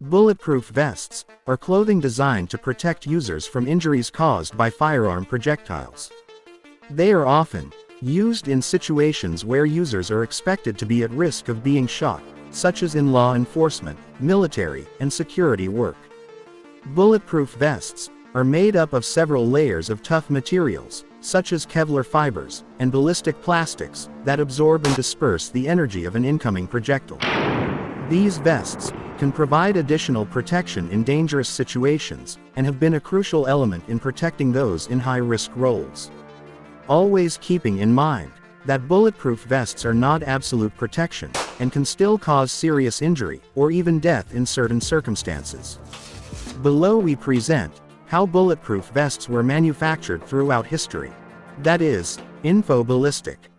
Bulletproof vests are clothing designed to protect users from injuries caused by firearm projectiles. They are often used in situations where users are expected to be at risk of being shot, such as in law enforcement, military, and security work. Bulletproof vests are made up of several layers of tough materials, such as Kevlar fibers and ballistic plastics, that absorb and disperse the energy of an incoming projectile. These vests can provide additional protection in dangerous situations, and have been a crucial element in protecting those in high-risk roles. Always keeping in mind that bulletproof vests are not absolute protection, and can still cause serious injury, or even death in certain circumstances. Below we present how bulletproof vests were manufactured throughout history. That is, info ballistic.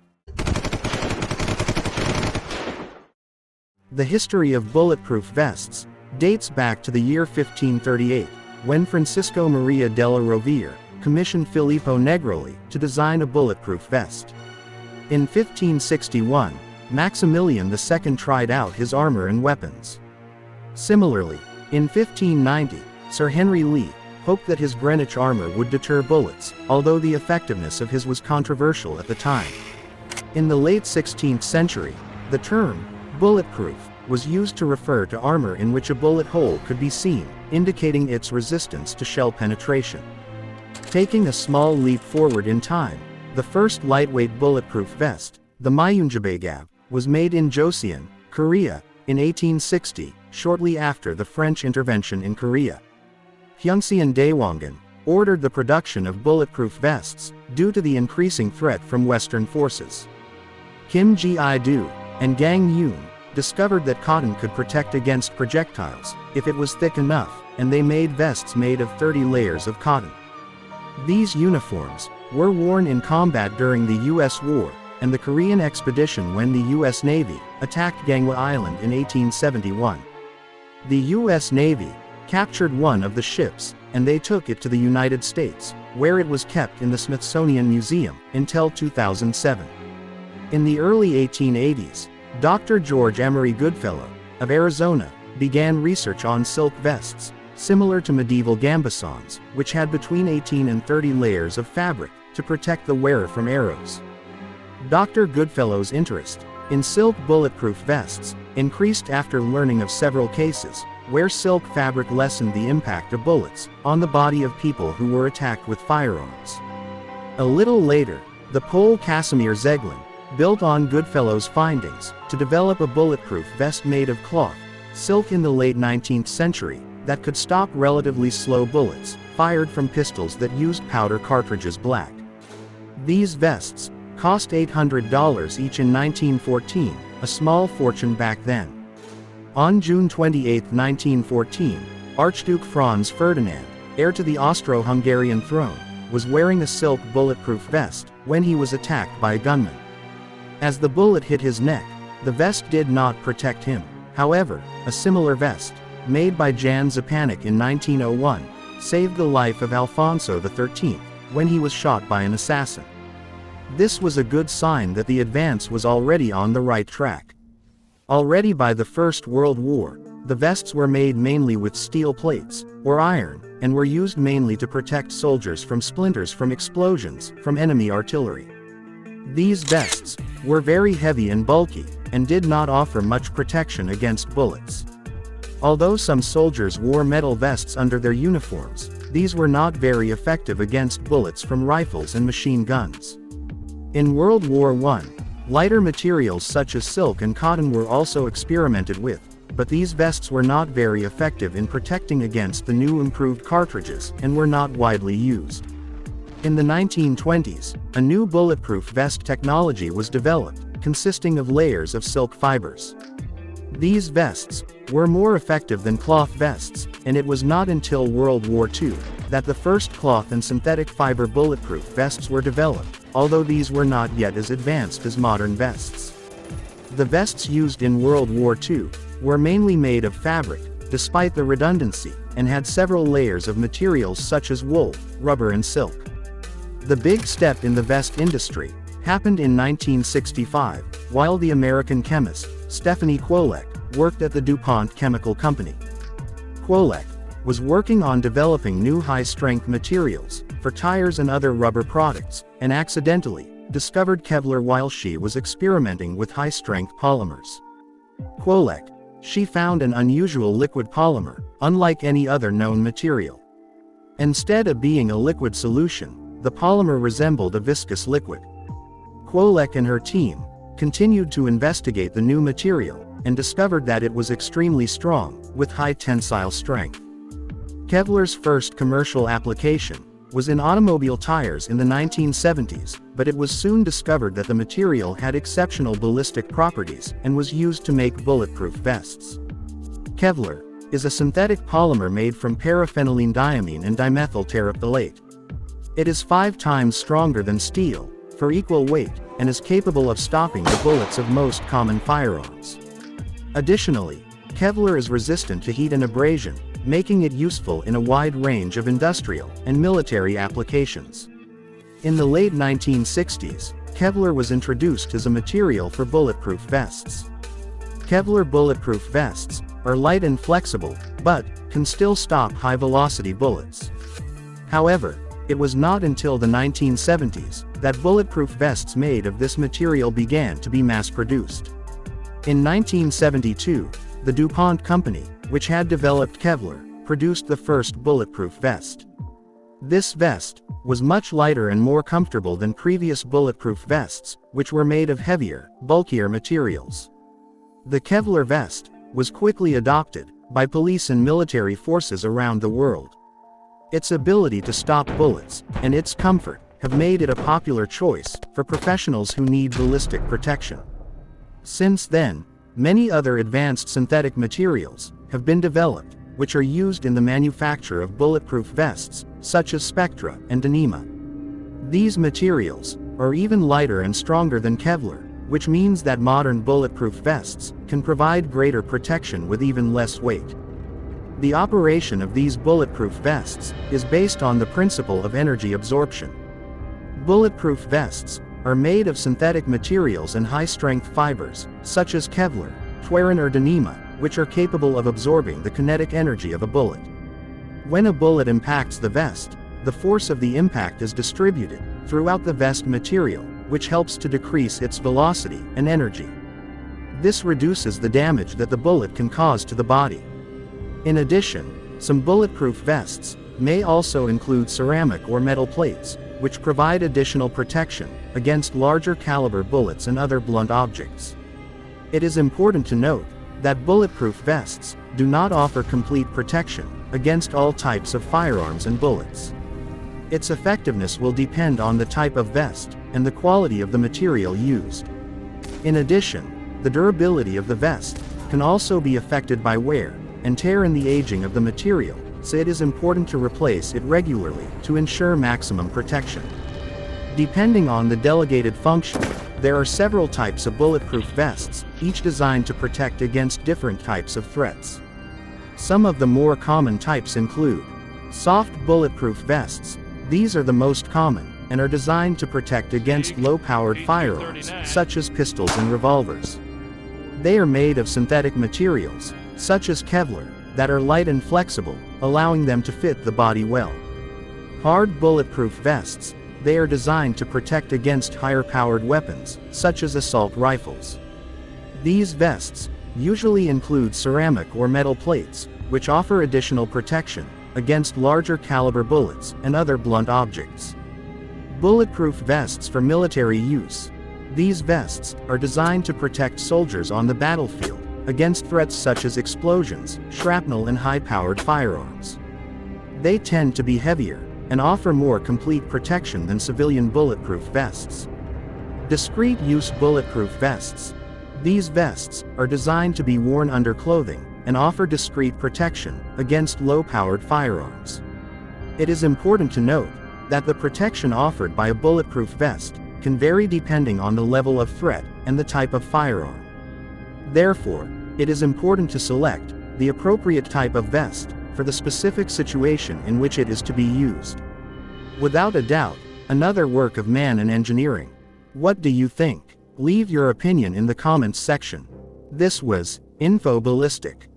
The history of bulletproof vests dates back to the year 1538, when Francisco Maria della Rovere commissioned Filippo Negroli to design a bulletproof vest. In 1561, Maximilian II tried out his armor and weapons. Similarly, in 1590, Sir Henry Lee hoped that his Greenwich armor would deter bullets, although the effectiveness of his was controversial at the time. In the late 16th century, the term bulletproof was used to refer to armor in which a bullet hole could be seen, indicating its resistance to shell penetration. Taking a small leap forward in time, the first lightweight bulletproof vest, the Myunjabagab, was made in Joseon, Korea, in 1860, shortly after the French intervention in Korea. Hyunseon Daewongun ordered the production of bulletproof vests, due to the increasing threat from Western forces. Kim Ji-do and Gang Yoon discovered that cotton could protect against projectiles, if it was thick enough, and they made vests made of 30 layers of cotton. These uniforms were worn in combat during the U.S. War, and the Korean expedition when the U.S. Navy attacked Gangwon Island in 1871. The U.S. Navy captured one of the ships, and they took it to the United States, where it was kept in the Smithsonian Museum, until 2007. In the early 1880s, Dr. George Emery Goodfellow, of Arizona, began research on silk vests, similar to medieval gambesons, which had between 18 and 30 layers of fabric, to protect the wearer from arrows. Dr. Goodfellow's interest in silk bulletproof vests increased after learning of several cases where silk fabric lessened the impact of bullets on the body of people who were attacked with firearms. A little later, the Pole Casimir Zeglin built on Goodfellow's findings to develop a bulletproof vest made of cloth, silk in the late 19th century, that could stop relatively slow bullets fired from pistols that used powder cartridges black. These vests cost $800 each in 1914, a small fortune back then. On June 28, 1914, Archduke Franz Ferdinand, heir to the Austro-Hungarian throne, was wearing a silk bulletproof vest when he was attacked by a gunman. As the bullet hit his neck, the vest did not protect him. However, a similar vest, made by Jan Szczepanik in 1901, saved the life of Alfonso XIII, when he was shot by an assassin. This was a good sign that the advance was already on the right track. Already by the First World War, the vests were made mainly with steel plates, or iron, and were used mainly to protect soldiers from splinters from explosions from enemy artillery. These vests were very heavy and bulky, and did not offer much protection against bullets. Although some soldiers wore metal vests under their uniforms, these were not very effective against bullets from rifles and machine guns. In World War I, lighter materials such as silk and cotton were also experimented with, but these vests were not very effective in protecting against the new improved cartridges, and were not widely used. In the 1920s, a new bulletproof vest technology was developed, consisting of layers of silk fibers. These vests were more effective than cloth vests, and it was not until World War II that the first cloth and synthetic fiber bulletproof vests were developed, although these were not yet as advanced as modern vests. The vests used in World War II were mainly made of fabric, despite the redundancy, and had several layers of materials such as wool, rubber and silk. The big step in the vest industry happened in 1965, while the American chemist Stephanie Kwolek worked at the DuPont Chemical Company. Kwołek was working on developing new high-strength materials for tires and other rubber products, and accidentally discovered Kevlar while she was experimenting with high-strength polymers. Kwołek, she found an unusual liquid polymer, unlike any other known material. Instead of being a liquid solution, the polymer resembled a viscous liquid. Kwołek and her team continued to investigate the new material, and discovered that it was extremely strong, with high tensile strength. Kevlar's first commercial application was in automobile tires in the 1970s, but it was soon discovered that the material had exceptional ballistic properties and was used to make bulletproof vests. Kevlar is a synthetic polymer made from paraphenylenediamine and dimethyl terephthalate. It is 5 times stronger than steel, for equal weight, and is capable of stopping the bullets of most common firearms. Additionally, Kevlar is resistant to heat and abrasion, making it useful in a wide range of industrial and military applications. In the late 1960s, Kevlar was introduced as a material for bulletproof vests. Kevlar bulletproof vests are light and flexible, but can still stop high-velocity bullets. However, it was not until the 1970s that bulletproof vests made of this material began to be mass-produced. In 1972, the DuPont company, which had developed Kevlar, produced the first bulletproof vest. This vest was much lighter and more comfortable than previous bulletproof vests, which were made of heavier, bulkier materials. The Kevlar vest was quickly adopted by police and military forces around the world. Its ability to stop bullets and its comfort have made it a popular choice for professionals who need ballistic protection. Since then, many other advanced synthetic materials have been developed, which are used in the manufacture of bulletproof vests, such as Spectra and Dyneema. These materials are even lighter and stronger than Kevlar, which means that modern bulletproof vests can provide greater protection with even less weight. The operation of these bulletproof vests is based on the principle of energy absorption. Bulletproof vests are made of synthetic materials and high-strength fibers, such as Kevlar, Twaron or Dyneema, which are capable of absorbing the kinetic energy of a bullet. When a bullet impacts the vest, the force of the impact is distributed throughout the vest material, which helps to decrease its velocity and energy. This reduces the damage that the bullet can cause to the body. In addition, some bulletproof vests may also include ceramic or metal plates, which provide additional protection against larger caliber bullets and other blunt objects. It is important to note that bulletproof vests do not offer complete protection against all types of firearms and bullets. Its effectiveness will depend on the type of vest and the quality of the material used. In addition, the durability of the vest can also be affected by wear and tear and the aging of the material, so it is important to replace it regularly to ensure maximum protection. Depending on the delegated function, there are several types of bulletproof vests, each designed to protect against different types of threats. Some of the more common types include soft bulletproof vests. These are the most common and are designed to protect against low-powered firearms, such as pistols and revolvers. They are made of synthetic materials, such as Kevlar, that are light and flexible, allowing them to fit the body well. Hard bulletproof vests. They are designed to protect against higher-powered weapons, such as assault rifles. These vests usually include ceramic or metal plates, which offer additional protection against larger caliber bullets and other blunt objects. Bulletproof vests for military use. These vests are designed to protect soldiers on the battlefield against threats such as explosions, shrapnel and high-powered firearms. They tend to be heavier and offer more complete protection than civilian bulletproof vests. Discrete use bulletproof vests. These vests are designed to be worn under clothing and offer discrete protection against low-powered firearms. It is important to note that the protection offered by a bulletproof vest can vary depending on the level of threat and the type of firearm. Therefore, it is important to select the appropriate type of vest for the specific situation in which it is to be used. Without a doubt, another work of man and engineering. What do you think? Leave your opinion in the comments section. This was Info Ballistic.